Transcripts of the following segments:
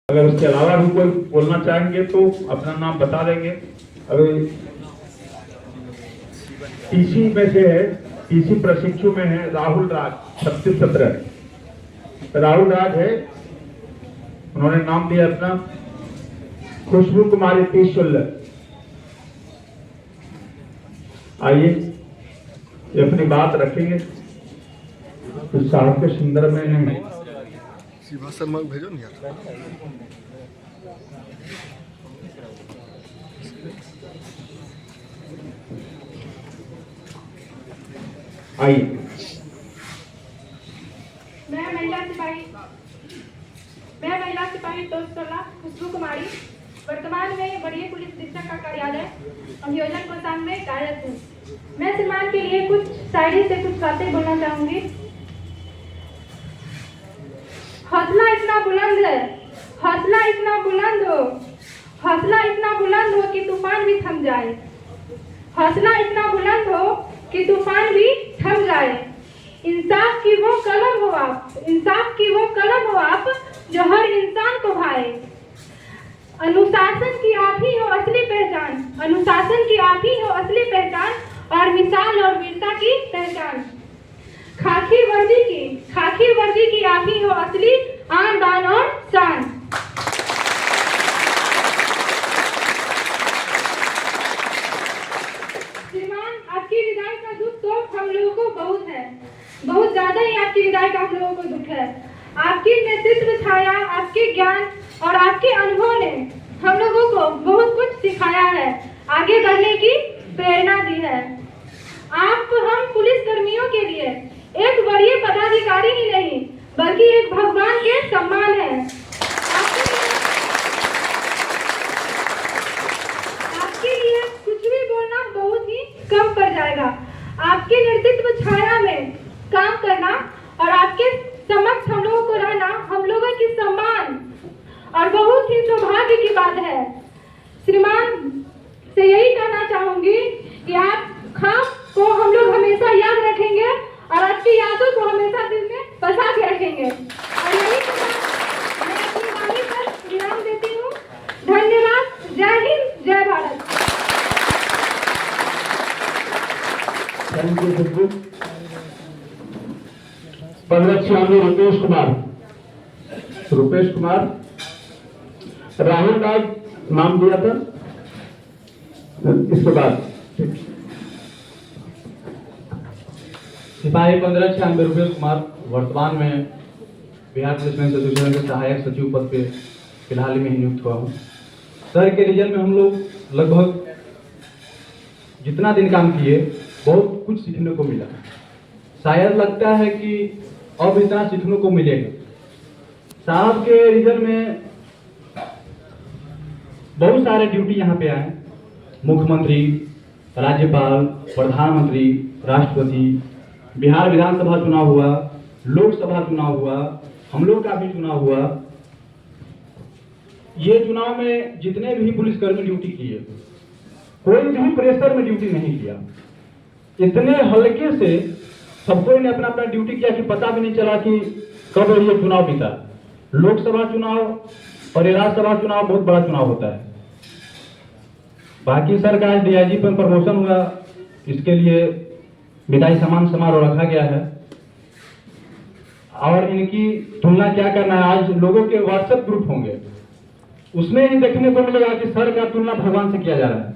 अगर उसके अलावा भी कोई बोलना चाहेंगे तो अपना नाम बता देंगे। अगर टीसी में से है, टीसी प्रशिक्षु में है राहुल राज 3617 राहुल राज है, उन्होंने नाम दिया अपना। खुशबू कुमारी 3016। आइए ये अपनी बात रखेंगे तो साहब के सुंदर में नहीं शर्मा भेजो नहीं यार। आइए। मैं महिला सिपाही टोस्टला खुशबू कुमारी वर्तमान में वरीय पुलिस अधीक्षक का कार्यालय अभियोजन कोषांग में कार्यरत हूँ। मैं सम्मान के लिए कुछ शायरी से कुछ बातें बोलना चाहूंगी। हौसला इतना बुलंद है, हौसला इतना बुलंद हो, हौसला इतना बुलंद हो कि तूफान भी थम जाए, हौसला इतना बुलंद हो कि तूफान भी थम जाए। इंसाफ की वो कलम हो आप, इंसाफ की वो कलम हो आप जो हर इंसान को भाए। अनुशासन की आप ही हो असली पहचान, अनुशासन की आप ही हो असली पहचान और मिसाल और वीरता की पहचान। खाकी वर्दी की आप ही हो असली आन बान और शान। श्रीमान, आपकी विदाई का दुख तो हम लोगों को बहुत है, बहुत ज्यादा ही आपकी विदाई का हम लोगों को दुख है। आपकी नेतृत्व छाया, आपके ज्ञान और आपके अनुभव ने हम लोगों को बहुत कुछ सिखाया है, आगे बढ़ने की प्रेरणा दी है। आप हम पुलिस कर्मियों के लिए एक वरीय पदाधिकारी ही नहीं बल्कि एक भगवान के सम्मान है। आपके लिए कुछ भी बोलना बहुत ही कम पड़ जाएगा। आपके नेतृत्व छाया में काम करना और आपके समक्ष हम लोगों को रहना हम लोगों की सम्मान और बहुत ही सौभाग्य की बात है। श्रीमान से यही कहना चाहूंगी कि आप खास को हम लोग हमेशा याद रखेंगे और आपकी यादों को हमेशा दिल में बसा के रखेंगे। और यही मैं अपनी वाणी पर विराम देती हूँ। धन्यवाद। जय हिंद, जय भारत। थैंक यू खुशबू। 1596 रुपेश कुमार राहुल राज नाम दिया था। इसके बाद सिपाही 1596 रुपेश कुमार वर्तमान में बिहार पुलिस में एसोसिएशन के सहायक सचिव पद पे फिलहाल में ही नियुक्त हुआ हूँ। सर के रीजन में हम लोग लगभग जितना दिन काम किए बहुत कुछ सीखने को मिला। शायद लगता है कि अब इतना सीखने को मिलेगा। साहब के रीजन में बहुत सारे ड्यूटी यहाँ पे आए, मुख्यमंत्री, राज्यपाल, प्रधानमंत्री, राष्ट्रपति, बिहार विधानसभा चुनाव हुआ, लोकसभा चुनाव हुआ, हम लोग का भी चुनाव हुआ। ये चुनाव में जितने भी पुलिसकर्मी ड्यूटी किए कोई भी प्रेशर में ड्यूटी नहीं किया। इतने हल्के से सबको ने अपना अपना ड्यूटी किया कि पता भी नहीं चला कि कब ये चुनाव बीता। लोकसभा चुनाव और राज्यसभा चुनाव बहुत बड़ा चुनाव होता है। बाकी सर का आज डीआईजी पर प्रमोशन हुआ, इसके लिए विदाई सम्मान समारोह रखा गया है। और इनकी तुलना क्या करना है, आज लोगों के व्हाट्सएप ग्रुप होंगे, उसमें ही देखने को मिलेगा कि सर का तुलना भगवान से किया जा रहा है।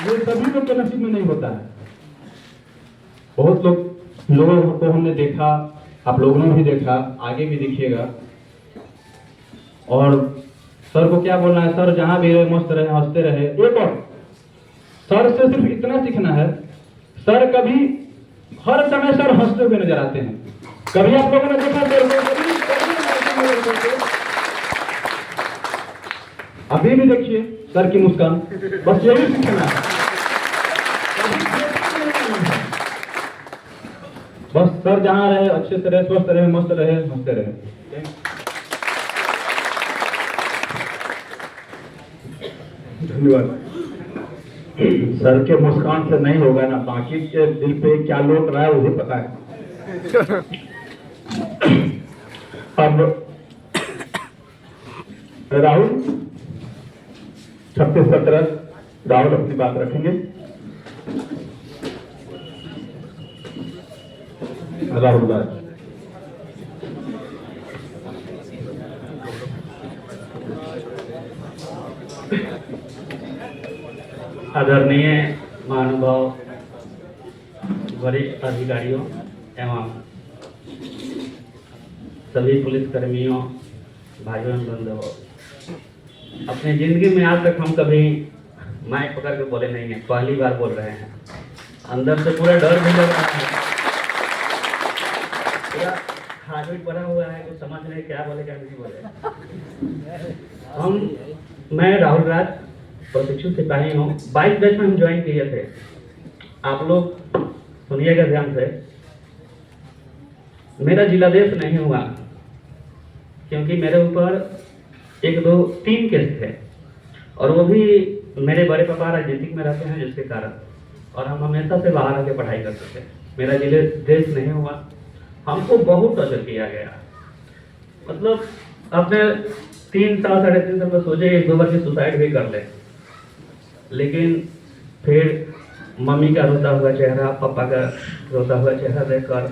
ये सभी लोग के नसीब में नहीं होता है। बहुत लोगों को हमने देखा, आप लोगों ने भी देखा, आगे भी देखिएगा। और सर को क्या बोलना है, सर जहां भी रहे मस्त रहे, हंसते रहे। एक और सर से सिर्फ इतना सीखना है, सर कभी हर समय सर हंसते हुए नजर आते हैं। कभी आप लोगों ने देखा अभी भी देखिए सर की मुस्कान, बस यही सीखना है। बस सर जहां रहे अच्छे से रहे, स्वस्थ रहे, मस्त रहे, हंसते रहे। धन्यवाद। सर के मुस्कान से नहीं होगा ना, बाकी के दिल पे क्या लोट रहा है उसे पता है। अब राहुल 36-17 राहुल अपनी बात रखेंगे। राहुल राज। आदरणीय महानुभाव, वरिष्ठ अधिकारियों एवं सभी पुलिसकर्मियों, भाइयों एवं बंधुओं, अपनी जिंदगी में आज तक हम कभी माइक पकड़ के बोले नहीं हैं, पहली बार बोल रहे हैं। अंदर से पूरा डर भी लग रहा है, पूरा हार्ट बना हुआ है, कुछ समझ नहीं क्या बोले क्या नहीं बोले। मैं राहुल राज प्रशिक्षु सिपाही हूँ। 22 बैच में हम ज्वाइन किए थे। आप लोग सुनिएगा ध्यान से। मेरा जिलादेश नहीं हुआ क्योंकि मेरे ऊपर 1, 2, 3 केस थे और वो भी मेरे बड़े पापा राजनीतिक में रहते हैं जिसके कारण, और हम हमेशा से बाहर आके पढ़ाई करते थे। मेरा जिलादेश नहीं हुआ। हमको बहुत टॉर्चर किया गया। मतलब अपने 3 साल 3.5 साल में सोचे एक 2 बार की सुसाइड भी कर ले, लेकिन फिर मम्मी का रोता हुआ चेहरा, पापा का रोता हुआ चेहरा देखकर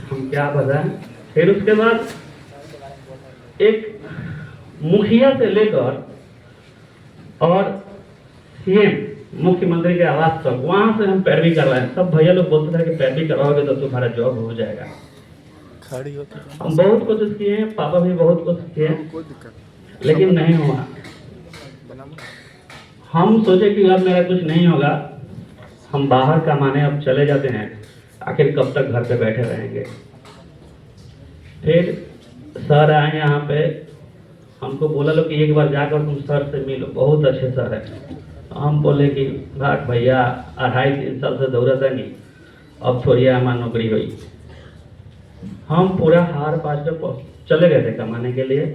हम क्या बताएं। फिर उसके बाद एक मुखिया से लेकर और सीएम मुख्यमंत्री के आवास तक वहां से हम पैरवी करवाए। सब भैया लोग बोलते थे कि पैरवी करवाओगे तो तुम्हारा जॉब हो जाएगा। हम बहुत कोशिश किए हैं, पापा भी बहुत कोशिश किए हैं, लेकिन नहीं हुआ। हम सोचे कि अब मेरा कुछ नहीं होगा, हम बाहर कमाने अब चले जाते हैं, आखिर कब तक घर पे बैठे रहेंगे। फिर सर आए यहाँ पे, हमको बोला लो कि एक बार जाकर तुम सर से मिलो, बहुत अच्छे सर है। हम बोले कि भाग भैया, 2.5-3 साल से दौड़त है नहीं, अब थोड़ी हमारी नौकरी हुई। हम पूरा हार पास चले गए थे कमाने के लिए।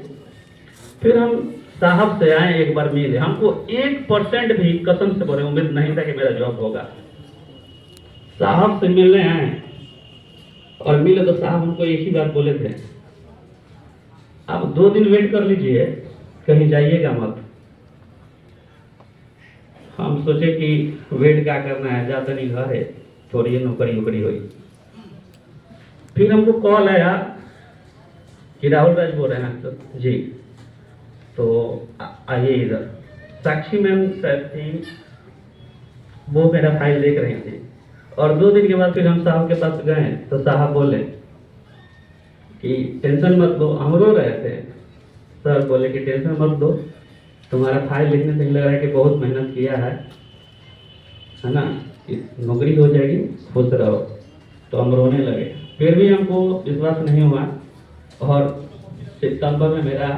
फिर हम साहब से आए, एक बार मिले। हमको 1% भी कसम से बोले उम्मीद नहीं था कि मेरा जॉब होगा। साहब से मिलने आए और मिले तो साहब हमको एक ही बात बोले थे, आप 2 दिन वेट कर लीजिए, कहीं जाइएगा मत। हम सोचे कि वेट क्या करना है, जाते नहीं घर है, थोड़ी नौकरी हुई। फिर हमको कॉल आया कि राहुल राज बोल रहे हैं। तो जी, तो आइए इधर। साक्षी मैम सर थी, वो मेरा फाइल देख रही थी। और 2 दिन के बाद फिर हम साहब के पास गए तो साहब बोले कि टेंशन मत लो। हम रो रहे थे। सर बोले कि टेंशन मत लो, तुम्हारा फाइल लिखने से लग रहा है कि बहुत मेहनत किया है ना, नौकरी हो जाएगी, खुश रहो। तो हम रोने लगे। फिर भी हमको विश्वास नहीं हुआ और सितंबर में मेरा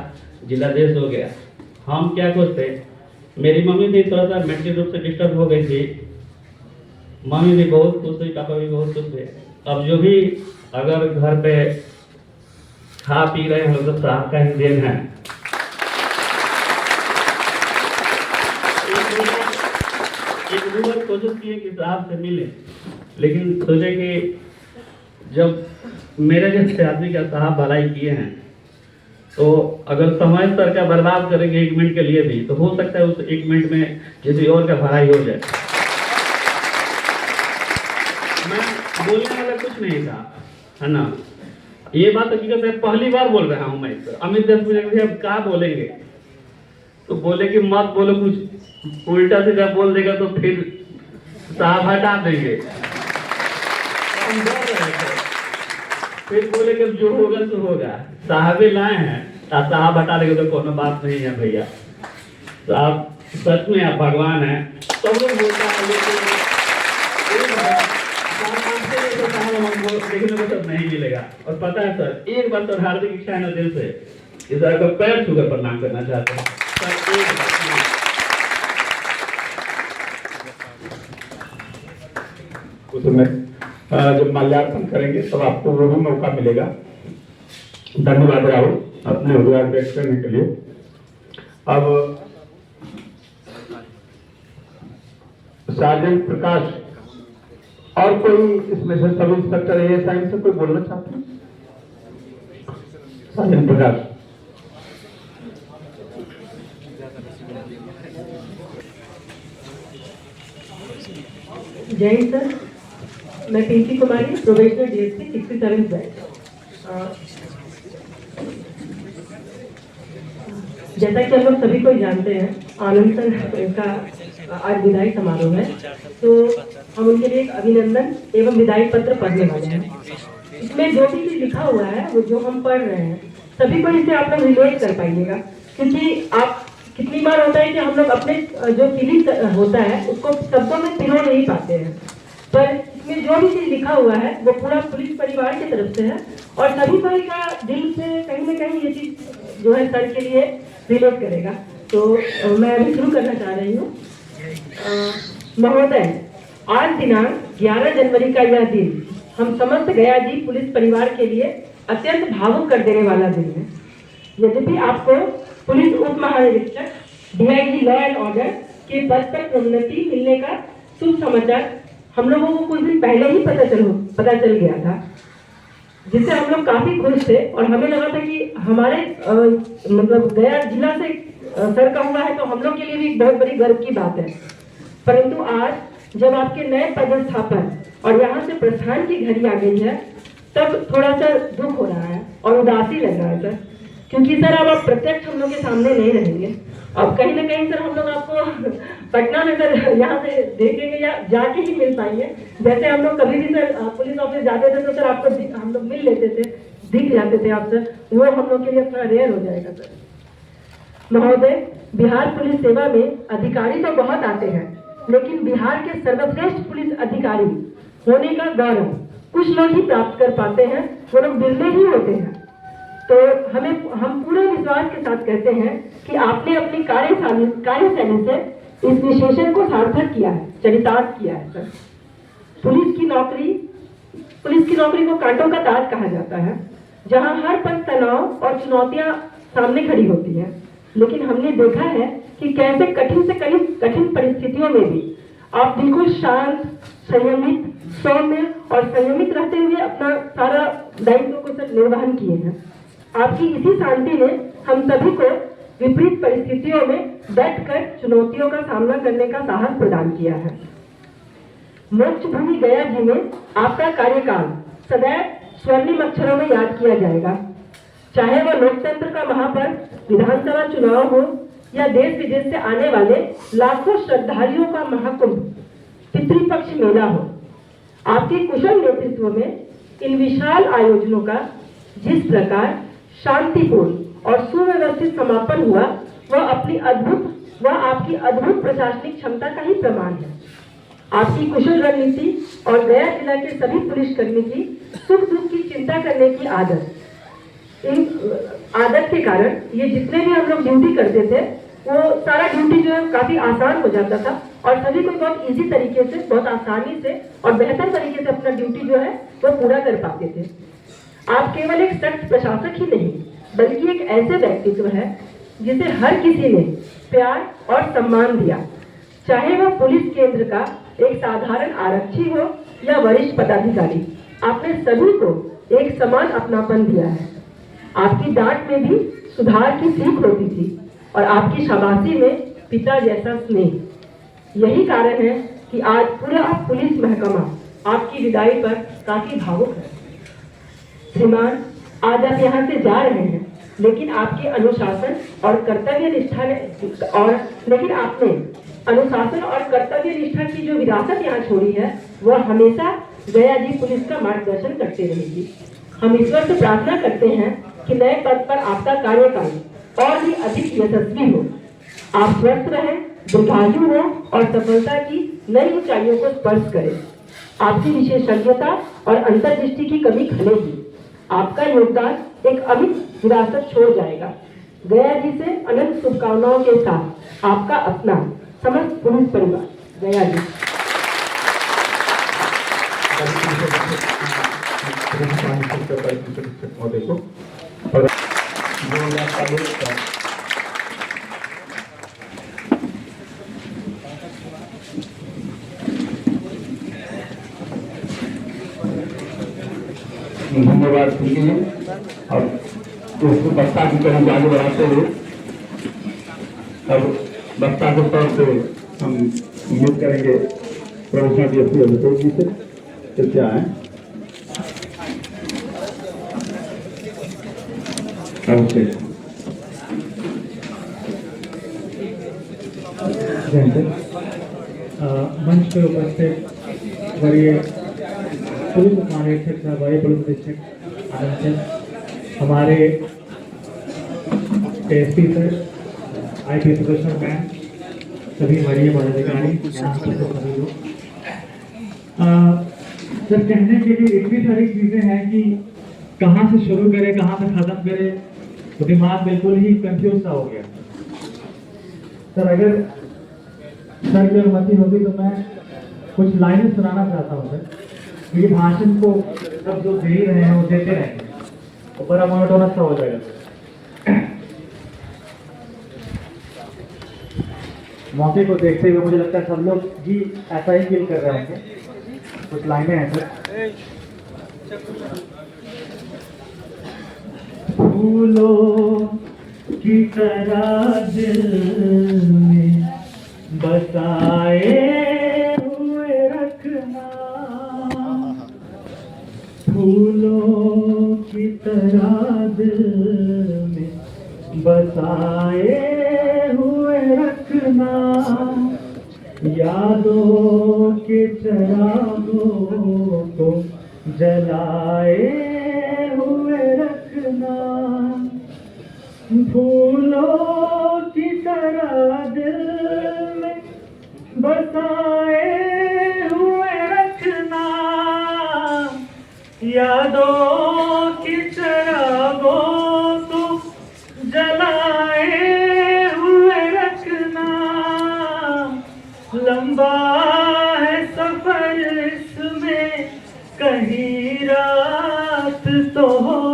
जिलादेश हो गया। हम क्या खुश थे। मेरी मम्मी भी थोड़ा सा मेंटली रूप से डिस्टर्ब हो गई थी। मम्मी भी बहुत खुश हुई, पापा भी बहुत खुश हुए। अब जो भी अगर घर पे खा पी रहे हैं तो साहब का ही देन है। एक दो बार कोशिश किए कि साहब से मिले, लेकिन सोचे कि जब मेरे जैसे आदमी का साहब भलाई किए हैं तो अगर समय सर का बर्बाद करेंगे 1 मिनट के लिए भी, तो हो सकता है उस 1 मिनट में किसी और का भलाई हो जाए। मैं बोलने वाला कुछ नहीं था, है ना। ये बात हकीकत है, पहली बार बोल रहा हूँ मैं। अमित 10 मिनट अब क्या बोलेंगे, तो बोले कि मत बोलो, कुछ उल्टा सीधा बोल देगा तो फिर साहब हटा देंगे। हम डर रहे थे। फिर बोले कि जो होगा तो होगा, साहबे लाए हैं, साहब हटा देंगे तो कोनो बात नहीं है भैया। साहब सच में आप भगवान हैं। सब लोग बोलता है देखने को सब नहीं मिलेगा। और पता है सर, एक बार तो हार्दिक इच्छा है ना दिल से, इस का पैर छूकर प्रणाम करना चाहते हैं सर। एक बार उसमें जब माल्यार्पण करेंगे तब आपको वो भी मौका मिलेगा। धन्यवाद राहुल अपने उद्गार व्यक्त करने के लिए। अब सार्जेंट प्रकाश और कोई इसमें से सब इंस्पेक्टर ASI से कोई बोलना चाहते हैं? साजन प्रकाश। जय हिंद सर, मैं पीसी कुमारी, प्रोबेशनर DSP 67 बैच। जैसा कि हम लोग सभी को जानते हैं, आनंद सर का आज विदाई समारोह है, तो हम उनके लिए एक अभिनंदन एवं विदाई पत्र पढ़ने वाले हैं। इसमें जो भी चीज लिखा हुआ है वो जो हम पढ़ रहे हैं, सभी को इससे आप लोग रिलेट कर पाइएगा, क्योंकि आप कितनी बार होता है कि हम लोग अपने जो फीलिंग होता है उसको शब्दों में पिरो नहीं पाते हैं, पर इसमें जो भी चीज लिखा हुआ है वो पूरा पुलिस परिवार की तरफ से है और सभी कोई का दिल से कहीं ना कहीं ये चीज जो है सर के लिए रिलेट करेगा। तो मैं अभी शुरू करना चाह रही हूँ। महोदय, आज दिनांक 11 जनवरी का यह दिन हम समस्त गया जी पुलिस परिवार के लिए अत्यंत भावुक कर देने वाला दिन है। यद्यपि आपको पुलिस उप महानिरीक्षक DIG लॉ एंड ऑर्डर के पद पर प्रोन्नति मिलने का शुभ समाचार हम लोगों को कुछ दिन पहले ही पता चल गया था, जिससे हम लोग काफी खुश थे और हमें लगा था कि हमारे मतलब गया जिला से सर का हुआ है तो हम लोग के लिए भी बहुत बड़ी गर्व की बात है। परंतु आज जब आपके नए पदस्थापन और यहाँ से प्रस्थान की घड़ी आ गई है, तब थोड़ा सा दुख हो रहा है और उदासी लग रहा है सर, क्योंकि सर अब आप प्रत्यक्ष हम लोग के सामने नहीं रहेंगे। अब कहीं ना कहीं सर हम लोग आपको पटना में सर यहाँ से देखेंगे या जाके ही मिल पाएंगे। जैसे हम लोग कभी भी सर पुलिस ऑफिस जाते थे तो सर आपको हम लोग मिल लेते थे, दिख जाते थे आप सर, वो हम लोग के लिए थोड़ा रेयर हो जाएगा सर। महोदय, बिहार पुलिस सेवा में अधिकारी तो बहुत आते हैं, लेकिन बिहार के सर्वश्रेष्ठ पुलिस अधिकारी होने का गौरव कुछ लोग ही प्राप्त कर पाते हैं, वो लोग बिरले ही होते हैं। तो हम पूरे विश्वास के साथ कहते हैं कि आपने अपनी कार्यशैली से इस विशेषण को सार्थक किया है, चरितार्थ किया है सर। पुलिस की नौकरी को कांटों का ताज कहा जाता है, जहां हर पल तनाव और चुनौतियां सामने खड़ी होती हैं, लेकिन हमने देखा है कि कैसे कठिन से कठिन परिस्थितियों में भी आप बिल्कुल शांत, संयमित, सौम्य और संयमित रहते हुए अपना सारा दायित्व को सर निर्वहन किए हैं। आपकी इसी शांति ने हम सभी को विपरीत परिस्थितियों में डटकर चुनौतियों का सामना करने का साहस प्रदान किया है। मोक्ष भूमि गया जी में आपका कार्यकाल सदैव स्वर्णिम अक्षरों में याद किया जाएगा, चाहे वह लोकतंत्र का महापर्व विधानसभा चुनाव हो या देश विदेश से आने वाले लाखों श्रद्धालुओं का महाकुंभ पितृपक्ष मेला हो। आपके कुशल नेतृत्व में इन विशाल आयोजनों का जिस प्रकार शांतिपूर्ण और सुव्यवस्थित समापन हुआ, वह आपकी अद्भुत प्रशासनिक क्षमता का ही प्रमाण है। आपकी कुशल रणनीति और गया जिला के सभी पुलिसकर्मी की सुख दुख की चिंता करने की इन आदत के कारण ये जितने भी हम लोग ड्यूटी करते थे, वो सारा ड्यूटी जो है काफी आसान हो जाता था और सभी को बहुत इजी तरीके से, बहुत आसानी से और बेहतर तरीके से अपना ड्यूटी जो है वो पूरा कर पाते थे। आप केवल एक सख्त प्रशासक ही नहीं, बल्कि एक ऐसे व्यक्तित्व है जिसे हर किसी ने प्यार और सम्मान दिया, चाहे वह पुलिस केंद्र का एक साधारण आरक्षी हो या वरिष्ठ पदाधिकारी। आपने सभी को एक समान अपनापन दिया है। आपकी डांट में भी सुधार की सीख होती थी और आपकी शाबाशी में पिता जैसा स्नेह। यही कारण है कि आज पूरा पुलिस महकमा आपकी विदाई पर काफी भावुक है। श्रीमान, आज आप यहाँ से जा रहे हैं, लेकिन आपके अनुशासन और कर्तव्य निष्ठा की जो विरासत यहाँ छोड़ी है, वह हमेशा गया जी पुलिस का मार्गदर्शन करते रहेगी। हम ईश्वर से प्रार्थना करते हैं कि नए पद पर आपका कार्यकाल और भी अधिक यशस्वी हो। आप स्वस्थ रहें, दीर्घायु हो और सफलता की नई ऊंचाइयों को स्पर्श करें। आपकी विशेषज्ञता और अंतर्दृष्टि की कमी खलेगी। आपका योगदान एक अमिट विरासत छोड़ जाएगा। गया जी से अनंत शुभकामनाओं के साथ आपका अपना समस्त पुलिस परिवार। गया जी। महोदय को धन्यवाद दीजिए। और उसको बक्सा की तरफ आगे बढ़ाते हुए अब बक्सा के तौर पे हम उम्मीद करेंगे प्रोफेसर डीएसपी अभिषेक जी से कृपया आए। अभिषेक मंच पर उपस्थित वरीय पुलिस महानिरीक्षक साहब, वरीय पुलिस अधीक्षक आनंद सिंह, हमारे SP sir, IP Sudarshan ma'am, सभी वरीय पदाधिकारी, सभी लोग। सर, कहने के लिए इतनी सारी चीजें हैं कि कहाँ से शुरू करें कहाँ से खत्म करें, तो दिमाग बिल्कुल ही कंफ्यूज सा हो गया। सर, अगर सर की अनुमति होगी तो मैं कुछ लाइनें सुनाना चाहता हूँ सर। ये भाषण को सब जो दे रहे हैं वो देते रहेंगे, तो बड़ा मोनोटोनस सा हो जाएगा सर। मौके को देखते हुए मुझे लगता है सब लोग भी ऐसा ही फील कर रहे होंगे। कुछ लाइनें हैं सर। फूलों की तरह दिल में बसाए हुए रखना, फूलों की तरह दिल में बसाए हुए रखना, यादों के चिरागों को जलाए हुए रखना, फूलों की तरह दिल में बसाए हुए रखना, यादों की चिरागों को जलाए हुए रखना। लंबा है सफर इसमें, कहीं रात तो हो